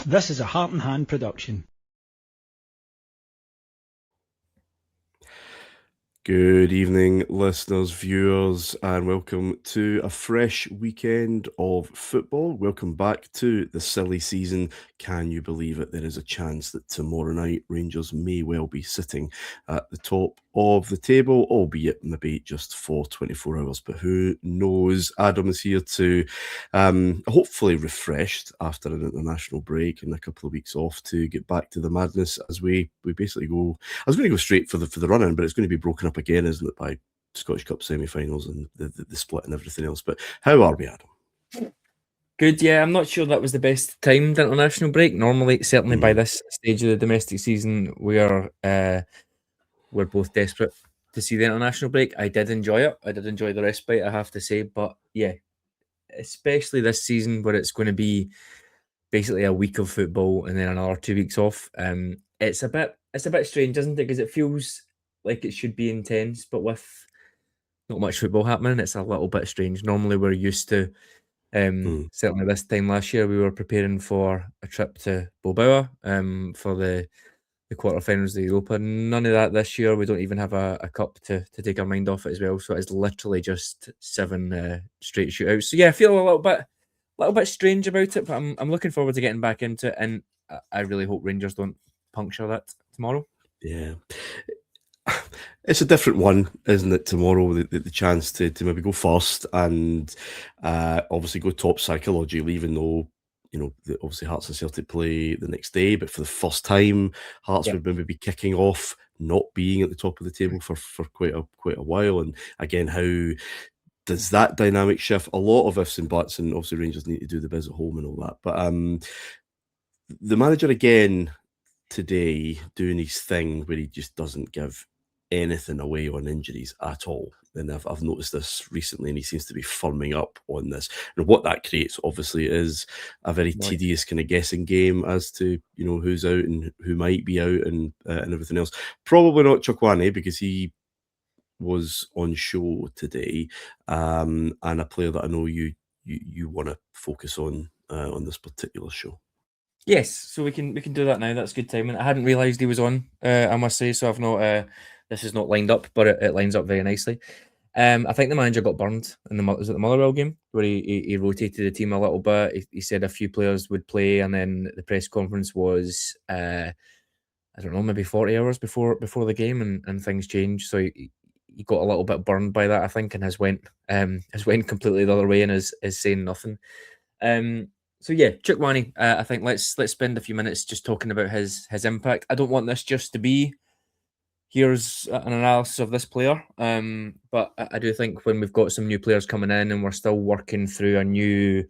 This is a Heart and Hand production. Good evening, listeners, viewers, and welcome to a fresh weekend of football. Welcome back to the silly season. Can you believe it? There is a chance that tomorrow night Rangers may well be sitting at the top of the table, albeit maybe just for 24 hours, but who knows? Adam is here to hopefully refreshed after an international break and a couple of weeks off to get back to the madness as we basically go. I was going to go straight for the run-in, but it's going to be broken up again, isn't it, by Scottish Cup semi-finals and the split and everything else. But how are we, Adam? Good, yeah. I'm not sure that was the best timed international break. Normally, certainly by this stage of the domestic season, we're both desperate to see the international break. I did enjoy it. I did enjoy the respite, I have to say. But yeah, especially this season where it's going to be basically a week of football and then another 2 weeks off. It's a bit strange, isn't it? Because it feels like it should be intense, but with not much football happening, it's a little bit strange. Normally, we're used to. Certainly this time last year, we were preparing for a trip to Bilbao for the quarterfinals of the Europa. None of that this year. We don't even have a cup to take our mind off it as well. So it's literally just 7 straight shootouts. So yeah, I feel a little bit strange about it, but I'm looking forward to getting back into it, and I really hope Rangers don't puncture that tomorrow. Yeah. It's a different one, isn't it, tomorrow, the chance to maybe go first and obviously go top psychologically, even though, obviously Hearts and Celtic play the next day, but for the first time, Hearts would maybe be kicking off, not being at the top of the table for quite a while. And again, how does that dynamic shift? A lot of ifs and buts, and obviously Rangers need to do the biz at home and all that. But the manager again today doing his thing where he just doesn't give anything away on injuries at all. And I've noticed this recently, and he seems to be firming up on this. And what that creates, obviously, is a very tedious kind of guessing game as to who's out and who might be out and everything else. Probably not Chukwuani, because he was on show today, and a player that I know you want to focus on this particular show. Yes, so we can do that now. That's good timing. I hadn't realised he was on. I must say, so I've not. This is not lined up, but it lines up very nicely. I think the manager got burned in the Motherwell game where he rotated the team a little bit. He said a few players would play, and then the press conference was I don't know, maybe 40 hours before the game, and things changed. So he got a little bit burned by that, I think, and has went completely the other way and is saying nothing. So yeah, Chukwuani, I think let's spend a few minutes just talking about his impact. I don't want this just to be here's an analysis of this player, but I do think when we've got some new players coming in and we're still working through a new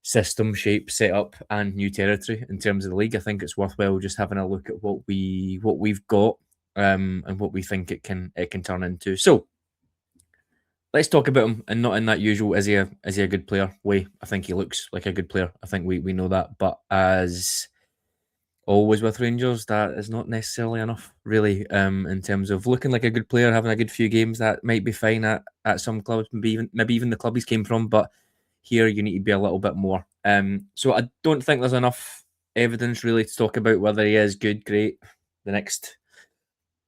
system, shape, setup, and new territory in terms of the league, I think it's worthwhile just having a look at what we've got, and what we think it can turn into. So let's talk about him, and not in that usual is he a good player way. I think he looks like a good player. I think we know that, but as always with Rangers, that is not necessarily enough, really. In terms of looking like a good player, having a good few games, that might be fine at some clubs, maybe even the club he's came from, but here you need to be a little bit more. So I don't think there's enough evidence really to talk about whether he is good, great, the next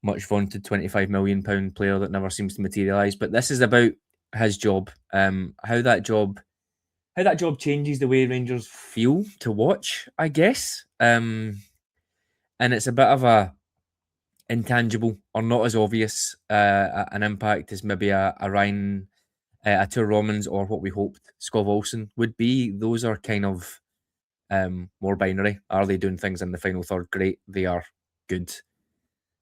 much vaunted £25 million player that never seems to materialise. But this is about his job, how that job changes the way Rangers feel to watch, I guess. And it's a bit of a intangible or not as obvious an impact as maybe a Ryan, a Tor Romans, or what we hoped Skov Olsen would be. Those are kind of more binary. Are they doing things in the final third? Great, they are good.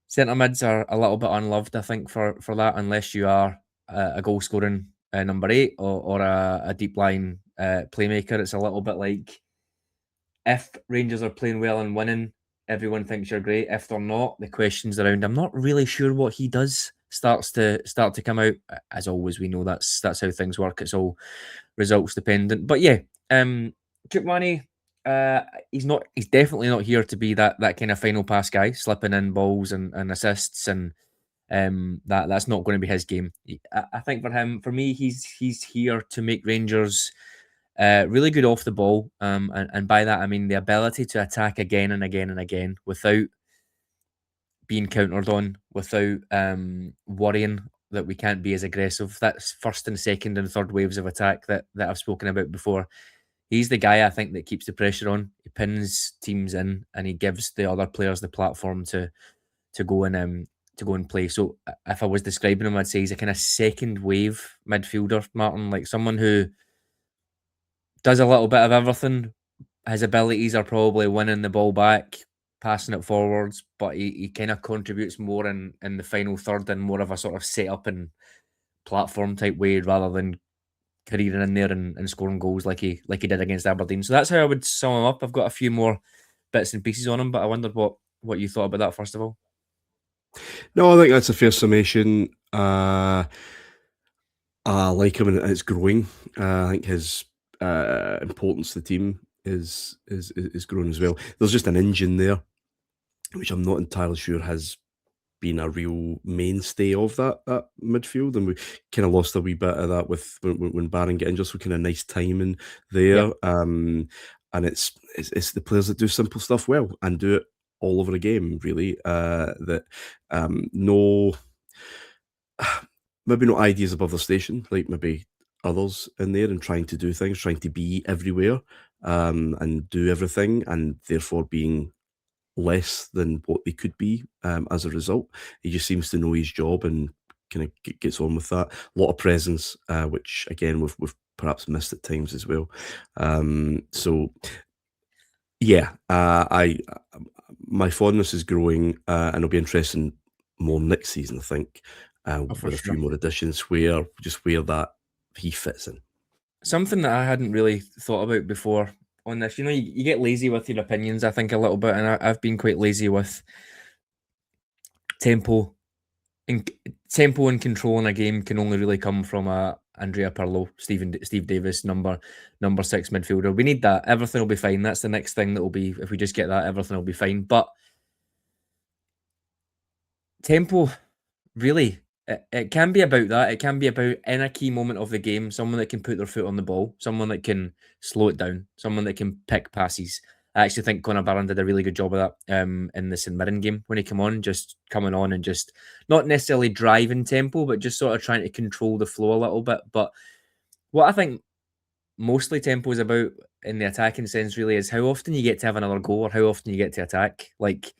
Centre mids are a little bit unloved, I think, for that, unless you are a goal scoring number 8 or a deep line playmaker. It's a little bit like if Rangers are playing well and winning, everyone thinks you're great. If they're not, the questions around I'm not really sure what he does start to come out. As always, we know that's how things work. It's all results dependent. But yeah, Chukwuani, he's definitely not here to be that kind of final pass guy, slipping in balls and assists, and that's not going to be his game. I think for me, he's here to make Rangers Really good off the ball, and by that I mean the ability to attack again and again and again without being countered on, without worrying that we can't be as aggressive. That's first and second and third waves of attack that I've spoken about before. He's the guy I think that keeps the pressure on. He pins teams in, and he gives the other players the platform to go and play. So if I was describing him, I'd say he's a kind of second wave midfielder, Martin, like someone who does a little bit of everything. His abilities are probably winning the ball back, passing it forwards, but he kind of contributes more in the final third and more of a sort of set up and platform type way rather than careering in there and scoring goals like he did against Aberdeen. So that's how I would sum him up. I've got a few more bits and pieces on him, but I wondered what you thought about that first of all. No, I think that's a fair summation. I like him, and it's growing. I think his importance to the team is growing as well. There's just an engine there, which I'm not entirely sure has been a real mainstay of that midfield, and we kind of lost a wee bit of that with when Barron got injured. So kind of nice timing there. Yep. And it's the players that do simple stuff well and do it all over a game, really. No, maybe not ideas above their station, like maybe others in there, and trying to do things, trying to be everywhere, and do everything, and therefore being less than what they could be as a result. He just seems to know his job and kind of gets on with that. A lot of presence, which again we've perhaps missed at times as well. So yeah, my fondness is growing, and it'll be interesting more next season, I think, with a few more additions where that he fits in. Something that I hadn't really thought about before on this, you get lazy with your opinions, I think, a little bit, and I've been quite lazy with tempo. Tempo and control in a game can only really come from Andrea Pirlo, Steve Davis, number 6 midfielder. We need that. Everything will be fine. That's the next thing that will be. If we just get that, everything will be fine. But tempo, really, it can be about that. It can be about, in a key moment of the game, someone that can put their foot on the ball, someone that can slow it down, someone that can pick passes. I actually think Conor Barron did a really good job of that in the St Mirren game when he came on, just coming on and just not necessarily driving tempo, but just sort of trying to control the flow a little bit. But what I think mostly tempo is about in the attacking sense really is how often you get to have another goal or how often you get to attack. Like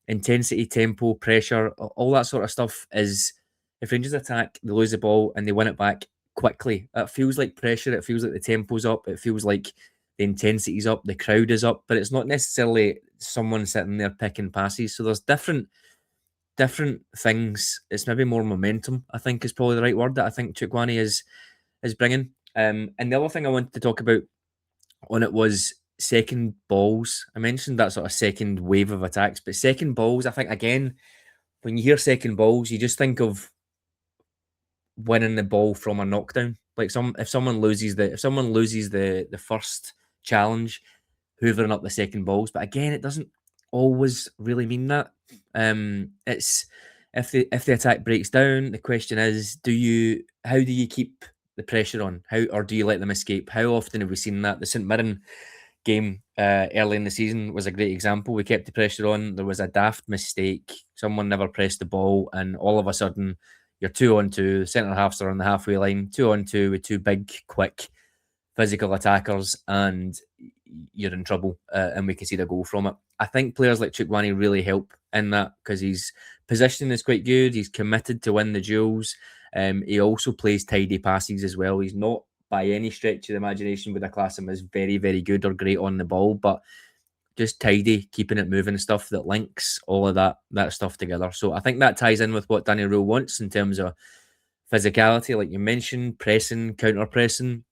intensity, tempo, pressure, all that sort of stuff is, if Rangers attack, they lose the ball and they win it back quickly. It feels like pressure. It feels like the tempo's up. It feels like the intensity's up. The crowd is up, but it's not necessarily someone sitting there picking passes. So there's different things. It's maybe more momentum, I think, is probably the right word that I think Chukwuani is bringing. And the other thing I wanted to talk about on it was second balls. I mentioned that sort of second wave of attacks, but second balls, I think, again, when you hear second balls, you just think of winning the ball from a knockdown. Like if someone loses the first challenge, hoovering up the second balls. But again, it doesn't always really mean that. It's if the attack breaks down, the question is, how do you keep the pressure on? Or do you let them escape? How often have we seen that? The St Mirren game early in the season was a great example. We kept the pressure on. There was a daft mistake. Someone never pressed the ball, and all of a sudden, you're 2-on-2. Centre halves are on the halfway line. 2-on-2 with two big, quick, physical attackers, and you're in trouble. And we can see the goal from it. I think players like Chukwuani really help in that because his positioning is quite good. He's committed to win the duels. He also plays tidy passes as well. He's not by any stretch of the imagination would I class him as very, very good or great on the ball, but just tidy, keeping it moving, stuff that links all of that stuff together. So I think that ties in with what Danny Röhl wants in terms of physicality, like you mentioned, pressing, counter-pressing,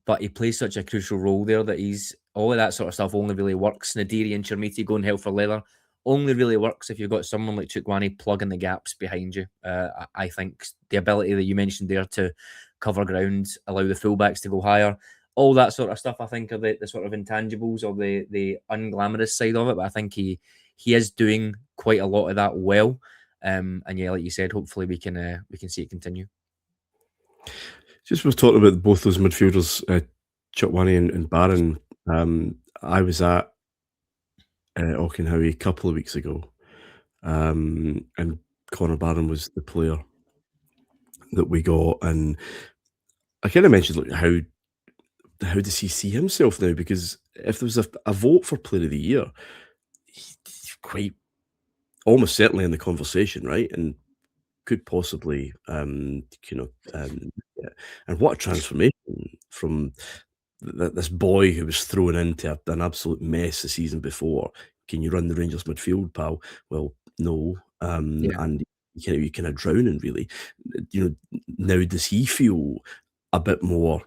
but he plays such a crucial role there that all of that sort of stuff only really works. Nadiri and Chermiti going hell for leather only really works if you've got someone like Chukwuani plugging the gaps behind you. I think the ability that you mentioned there to cover ground, allow the fullbacks to go higher, all that sort of stuff, I think, are the sort of intangibles or the unglamorous side of it. But I think he is doing quite a lot of that well. And yeah, like you said, hopefully we can see it continue. Just was talking about both those midfielders, Chukwuani and Barron, I was at Auchenhowie a couple of weeks ago, and Connor Barron was the player that we got, and I kind of mentioned, like, how does he see himself now? Because if there was a vote for Player of the Year, he's quite almost certainly in the conversation, right? And could possibly, yeah. And what a transformation from this boy who was thrown into an absolute mess the season before. Can you run the Rangers midfield, pal? Well, no. Yeah. And you kind of drowning, really. Now does he feel a bit more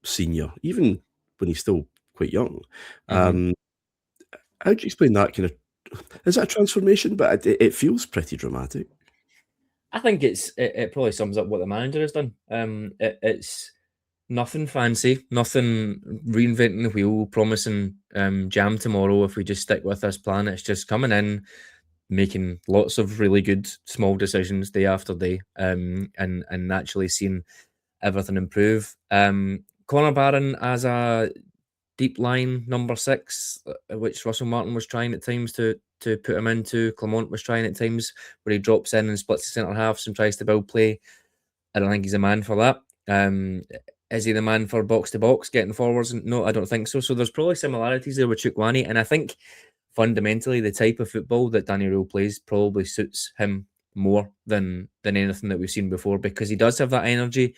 senior, even when he's still quite young? Mhm. How do you explain that kind of? Is that a transformation? But it feels pretty dramatic. I think it probably sums up what the manager has done. It's nothing fancy, nothing reinventing the wheel, promising jam tomorrow if we just stick with this plan. It's just coming in, making lots of really good small decisions day after day, and naturally seeing everything improve. Connor Barron as a deep line number 6, which Russell Martin was trying at times to put him into. Clement was trying at times where he drops in and splits the centre halves and tries to build play. I don't think he's a man for that. Is he the man for box to box, getting forwards? No, I don't think so. So there's probably similarities there with Chukwuani, and I think fundamentally the type of football that Danny Röhl plays probably suits him more than anything that we've seen before, because he does have that energy.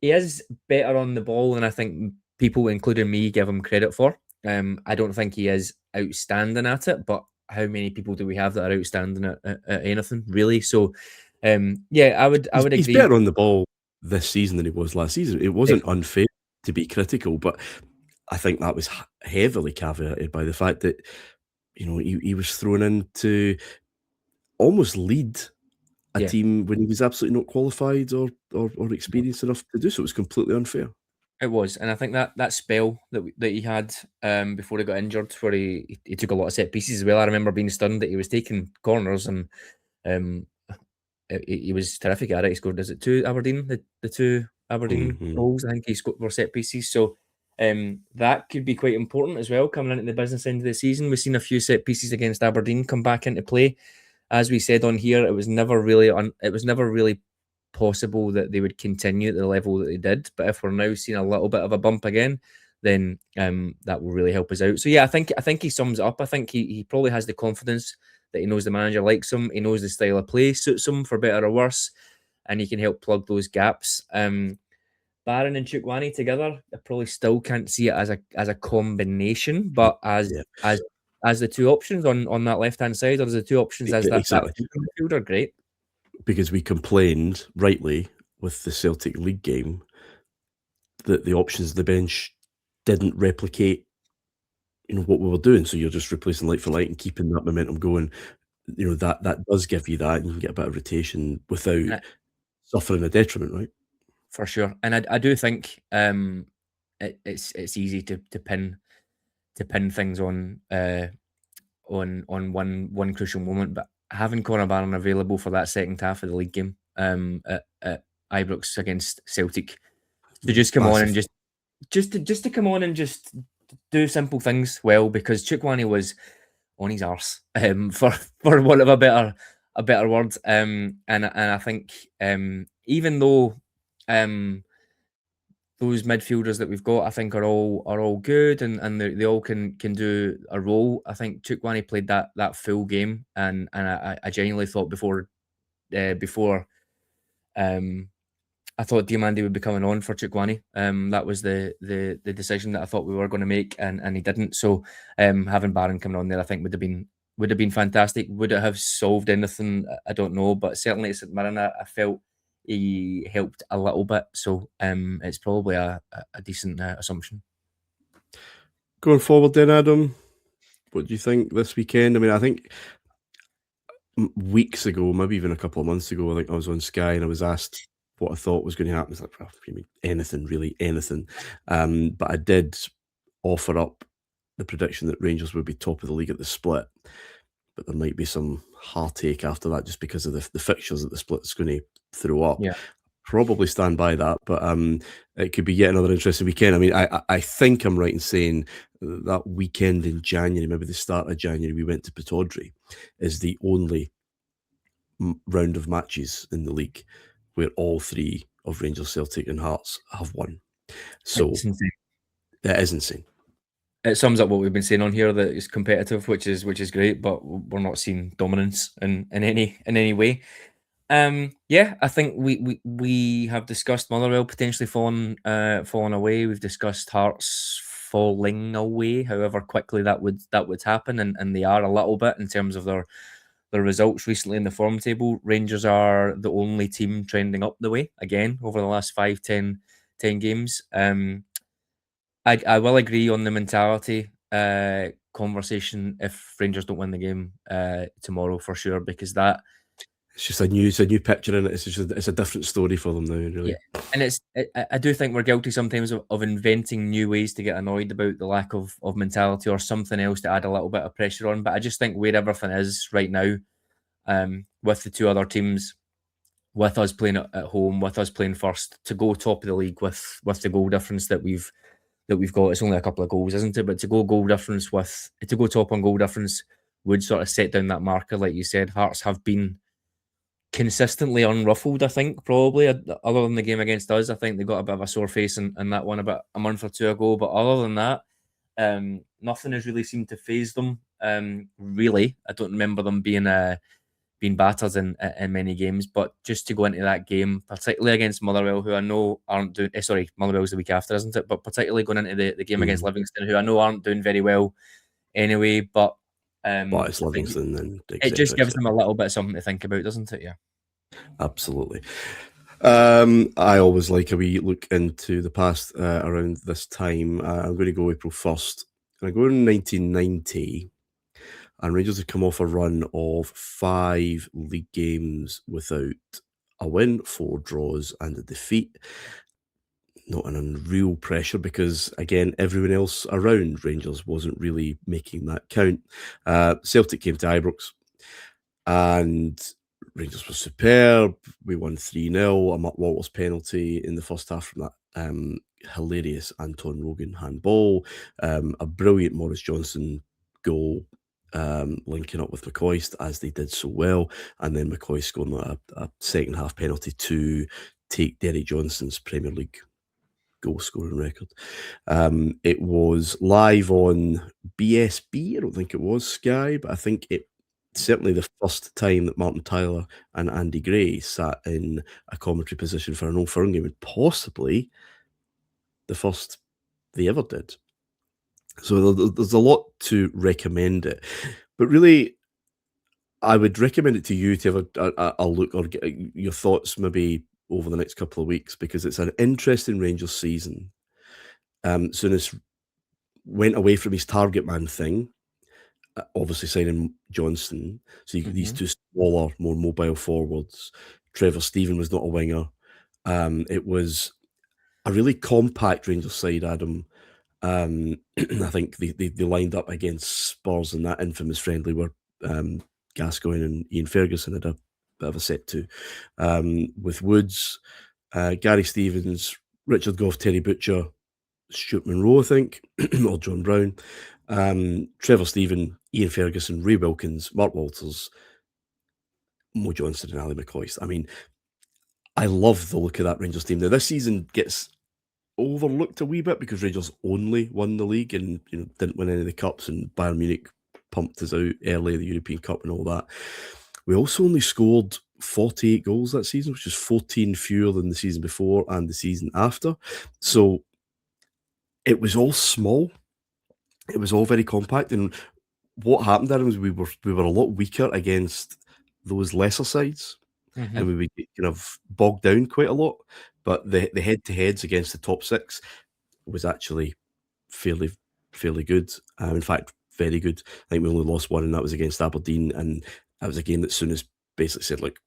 He is better on the ball than I think people, including me, give him credit for. I don't think he is outstanding at it, but how many people do we have that are outstanding at anything, really? So, yeah, I would He's agree. better on the ball this season than he was last season. It wasn't unfair to be critical, but I think that was heavily caveated by the fact that he was thrown in to almost lead a Yeah. team when he was absolutely not qualified or experienced enough to do so. It was completely unfair. It was, and I think that spell that he had before he got injured, where he took a lot of set pieces as well. I remember being stunned that he was taking corners, and um, he was terrific at it. He scored, is it 2 Aberdeen? The 2 Aberdeen Mhm. goals, I think he scored, were set pieces. So that could be quite important as well coming into the business end of the season. We've seen a few set pieces against Aberdeen come back into play. As we said on here, it was never really possible that they would continue at the level that they did. But if we're now seeing a little bit of a bump again, then that will really help us out. So yeah, I think he sums it up. I think he probably has the confidence that he knows the manager likes him. He knows the style of play suits him for better or worse, and he can help plug those gaps. Barron and Chukwuani together, I probably still can't see it as a combination, but Yeah, as the two options on that left hand side, or as the two options as that exactly. midfielder, great. Because we complained rightly with the Celtic League game that the options of the bench didn't replicate what we were doing. So you're just replacing light for light and keeping that momentum going. That does give you that, and you can get a bit of rotation without suffering a detriment, right? For sure, and I do think it's easy to pin things on one crucial moment, but having Connor Barron available for that second half of the league game at Ibrox against Celtic, to just come on and Massive. just to come on and just do simple things well, because Chukwuani was on his arse, for want of a better word, and I think even though those midfielders that we've got, I think are all good, and they all can do a role. I think Chukwuani played that full game, and I genuinely thought before I thought Diomande would be coming on for Chukwuani. That was the decision that I thought we were going to make, and he didn't. So having Barron coming on there, I think would have been fantastic. Would it have solved anything? I don't know, but certainly at St Mirren, I felt he helped a little bit. So it's probably a decent assumption. Going forward then, Adam, what do you think this weekend? I mean, I think weeks ago, maybe even a couple of months ago, I think I was on Sky and I was asked what I thought was going to happen. It's like, well, you mean anything, really, anything. But I did offer up the prediction that Rangers would be top of the league at the split, but there might be some heartache after that just because of the fixtures that the split's going to throw up. Yeah. probably stand by that, but it could be yet another interesting weekend. I mean, I think I'm right in saying that weekend in January, maybe the start of January, we went to Pittodrie, is the only round of matches in the league where all three of Rangers, Celtic, and Hearts have won. So It's insane. it is insane. It sums up what we've been saying on here, that it's competitive, which is great, but we're not seeing dominance in any way. Yeah, I think we have discussed Motherwell potentially falling away. We've discussed Hearts falling away, however quickly that would happen, and they are a little bit in terms of their results recently in the form table. Rangers are the only team trending up the way again over the last 5-10 games. I will agree on the mentality conversation if Rangers don't win the game tomorrow, for sure, because that It's just a new picture in it. It's a different story for them now, really. Yeah, and I do think we're guilty sometimes of inventing new ways to get annoyed about the lack of mentality or something else to add a little bit of pressure on. But I just think where everything is right now, with the two other teams, with us playing at home, with us playing first, to go top of the league with the goal difference that we've got, it's only a couple of goals, isn't it? But to go top on goal difference would sort of set down that marker, like you said. Hearts have been consistently unruffled, I think, probably, other than the game against us. I think they got a bit of a sore face in that one about a month or two ago. But other than that, nothing has really seemed to phase them. Really, I don't remember them being battered in many games. But just to go into that game, particularly against Motherwell, who I know aren't doing... sorry, Motherwell's the week after, isn't it? But particularly going into the game against Livingston, who I know aren't doing very well anyway. But it's Livingston, and it just gives them a little bit of something to think about, doesn't it? Yeah. Absolutely. I always like a wee look into the past around this time. I'm going to go April 1st. And I go in 1990, and Rangers had come off a run of 5 league games without a win, 4 draws, and a defeat. Not an unreal pressure because, again, everyone else around Rangers wasn't really making that count. Celtic came to Ibrox, and Rangers was superb. We won 3-0. A Mark Walters penalty in the first half from that hilarious Anton Rogan handball. A brilliant Maurice Johnson goal, linking up with McCoist, as they did so well. And then McCoy scoring a second half penalty to take Derry Johnson's Premier League goal scoring record. It was live on BSB. I don't think it was Sky, but I think it certainly the first time that Martin Tyler and Andy Gray sat in a commentary position for an Old Firm game, and possibly the first they ever did. So there's a lot to recommend it, but really, I would recommend it to you to have a look or get your thoughts maybe over the next couple of weeks, because it's an interesting Rangers season. Souness went away from his target man thing, obviously signing Johnson. So you get these two smaller, more mobile forwards. Trevor Stephen was not a winger. It was a really compact Rangers side, Adam. I think they lined up against Spurs in that infamous friendly where Gascoigne and Ian Ferguson had a bit of a set to. With Woods, Gary Stevens, Richard Gough, Terry Butcher, Stuart Monroe, I think, or John Brown, Trevor Stephen, Ian Ferguson, Ray Wilkins, Mark Walters, Mo Johnson, and Ali McCoist. I mean, I love the look of that Rangers team. Now, this season gets overlooked a wee bit because Rangers only won the league and didn't win any of the cups, and Bayern Munich pumped us out early, the European Cup and all that. We also only scored 48 goals that season, which is 14 fewer than the season before and the season after. So it was all small. It was all very compact. And what happened, Aaron, was we were a lot weaker against those lesser sides. And we would get kind of bogged down quite a lot. But the head-to-heads against the top 6 was actually fairly good. In fact, very good. I think we only lost one, and that was against Aberdeen. And that was a game that Souness basically said, like,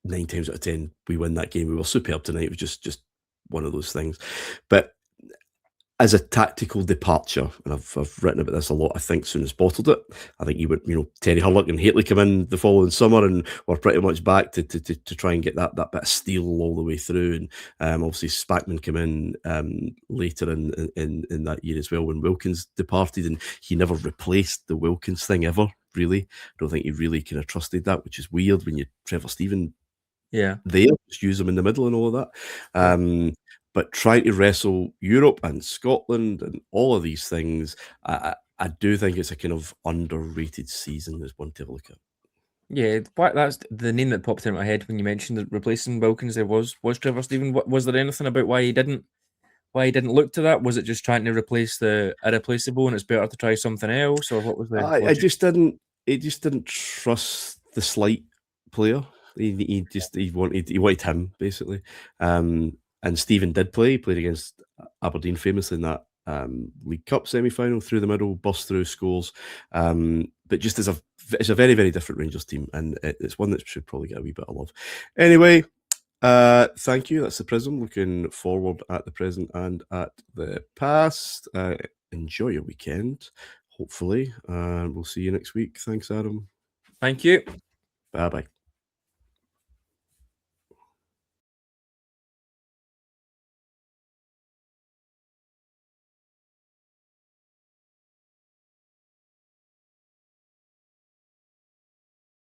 9 times out of 10, we win that game. We were superb tonight. It was just one of those things. But as a tactical departure, and I've written about this a lot, I think Souness bottled it. I think Terry Hurlock and Haitley come in the following summer, and we're pretty much back to try and get that bit of steel all the way through. And obviously Spackman came in later in that year as well when Wilkins departed, and he never replaced the Wilkins thing ever, really. I don't think he really kind of trusted that, which is weird when you Trevor Stephen there, just use him in the middle and all of that. But trying to wrestle Europe and Scotland and all of these things, I do think it's a kind of underrated season as one to look at. Yeah, that's the name that popped in my head when you mentioned replacing Wilkins. There was Trevor Stephen. Was there anything about why he didn't look to that? Was it just trying to replace the irreplaceable, and it's better to try something else, or what was the? I just didn't. It just didn't trust the slight player. He wanted him basically. And Stephen did play. He played against Aberdeen famously in that League Cup semi-final, through the middle, bust through, scores. But just it's a very, very different Rangers team, and it's one that should probably get a wee bit of love. Anyway, thank you. That's the Prism. Looking forward at the present and at the past. Enjoy your weekend, hopefully. We'll see you next week. Thanks, Adam. Thank you. Bye-bye.